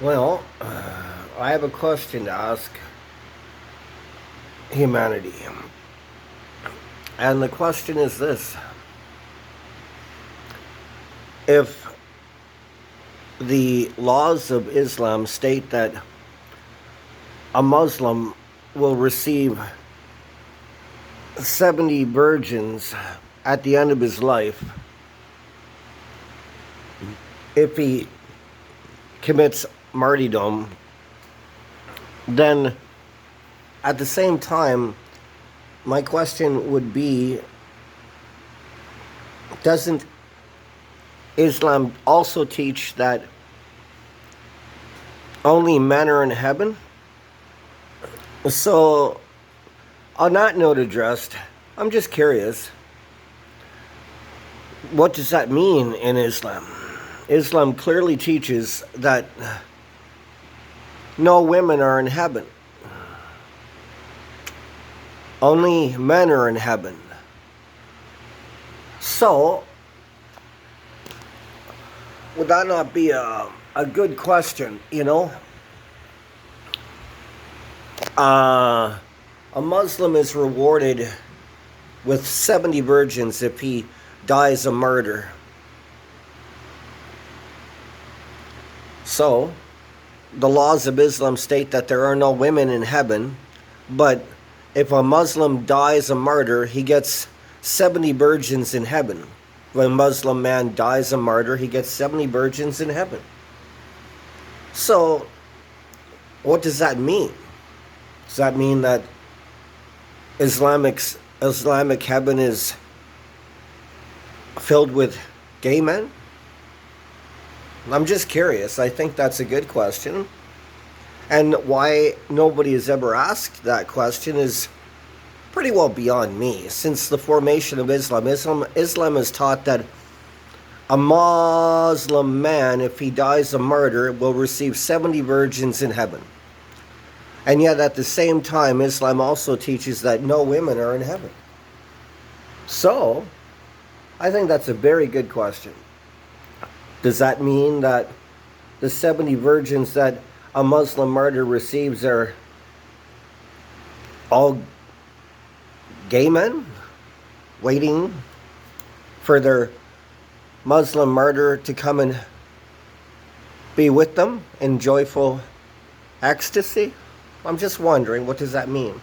Well, I have a question to ask humanity. And the question is this: if the laws of Islam state that a Muslim will receive 70 virgins at the end of his life if he commits martyrdom, then at the same time, my question would be, doesn't Islam also teach that only men are in heaven? So, on that note addressed, I'm just curious, what does that mean in Islam? Islam clearly teaches that no women are in heaven. Only men are in heaven. So, would that not be a good question, A Muslim is rewarded with 70 virgins if he dies a martyr. So, the laws of Islam state that there are no women in heaven, but if a Muslim dies a martyr, he gets 70 virgins in heaven. When a Muslim man dies a martyr, he gets 70 virgins in heaven. So, what does that mean? Does that mean that Islamic heaven is filled with gay men? I'm just curious. I think that's a good question. And why nobody has ever asked that question is pretty well beyond me. Since the formation of Islam has taught that a Muslim man, if he dies a martyr, will receive 70 virgins in heaven. And yet at the same time, Islam also teaches that no women are in heaven. So, I think that's a very good question. Does that mean that the 70 virgins that a Muslim martyr receives are all gay men waiting for their Muslim martyr to come and be with them in joyful ecstasy? I'm just wondering, what does that mean?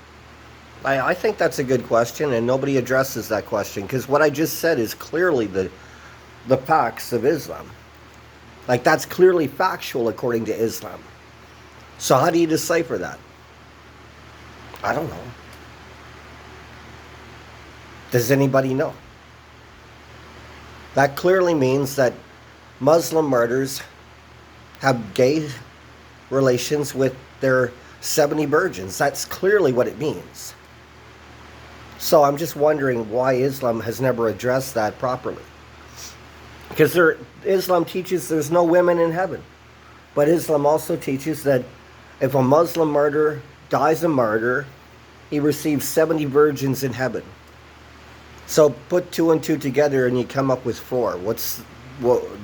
I think that's a good question, and nobody addresses that question, because what I just said is clearly the facts of Islam. Like, that's clearly factual according to Islam. So how do you decipher that? I don't know. Does anybody know? That clearly means that Muslim martyrs have gay relations with their 70 virgins. That's clearly what it means. So I'm just wondering why Islam has never addressed that properly. Because Islam teaches there's no women in heaven. But Islam also teaches that if a Muslim martyr dies a martyr, he receives 70 virgins in heaven. So put 2 and 2 together and you come up with 4. What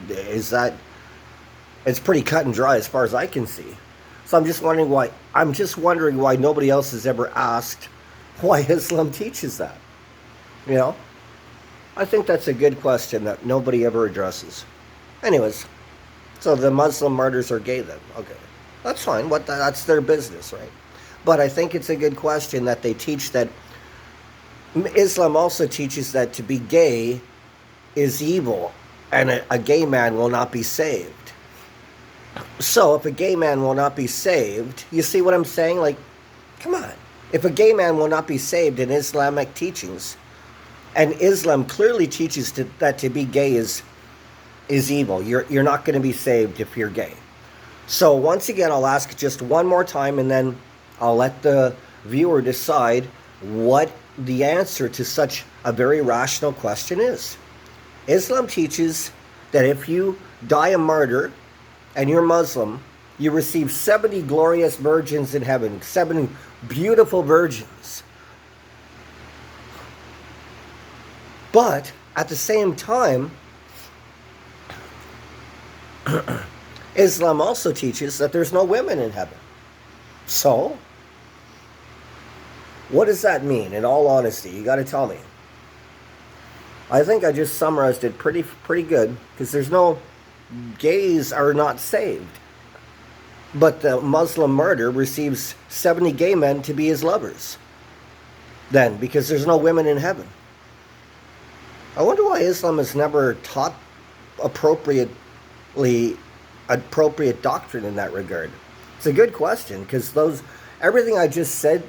is that? It's pretty cut and dry as far as I can see. So I'm just wondering why nobody else has ever asked why Islam teaches that. I think that's a good question that nobody ever addresses. Anyways, so the Muslim martyrs are gay then. Okay, that's fine. That's their business, right? But I think it's a good question that they teach that Islam also teaches that to be gay is evil, and a gay man will not be saved. So if a gay man will not be saved, you see what I'm saying? Like, come on. If a gay man will not be saved in Islamic teachings, and Islam clearly teaches that to be gay is evil. You're not going to be saved if you're gay. So once again, I'll ask just one more time, and then I'll let the viewer decide what the answer to such a very rational question is. Islam teaches that if you die a martyr and you're Muslim, you receive 70 glorious virgins in heaven, 70 beautiful virgins. But at the same time, Islam also teaches that there's no women in heaven. So, what does that mean? In all honesty, you got to tell me. I think I just summarized it pretty good, because there's no gays are not saved. But the Muslim martyr receives 70 gay men to be his lovers. Then, because there's no women in heaven. I wonder why Islam has never taught appropriate doctrine in that regard. It's a good question, because everything I just said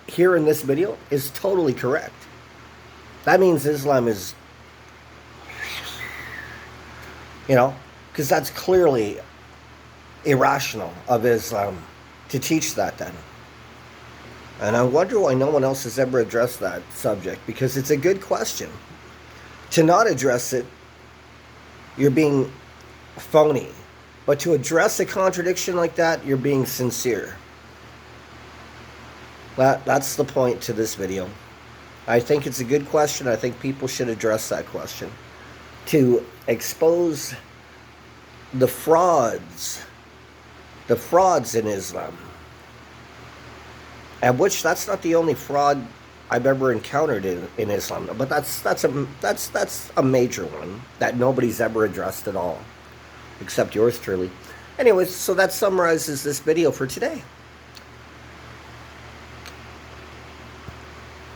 here in this video is totally correct. That means Islam is, because that's clearly irrational of Islam to teach that then. And I wonder why no one else has ever addressed that subject, because it's a good question. To not address it, you're being phony. But to address a contradiction like that, you're being sincere. That's the point to this video. I think it's a good question. I think people should address that question. To expose the frauds in Islam. And which that's not the only fraud I've ever encountered in Islam, but that's a major one that nobody's ever addressed at all, except yours truly. Anyways, so that summarizes this video for today.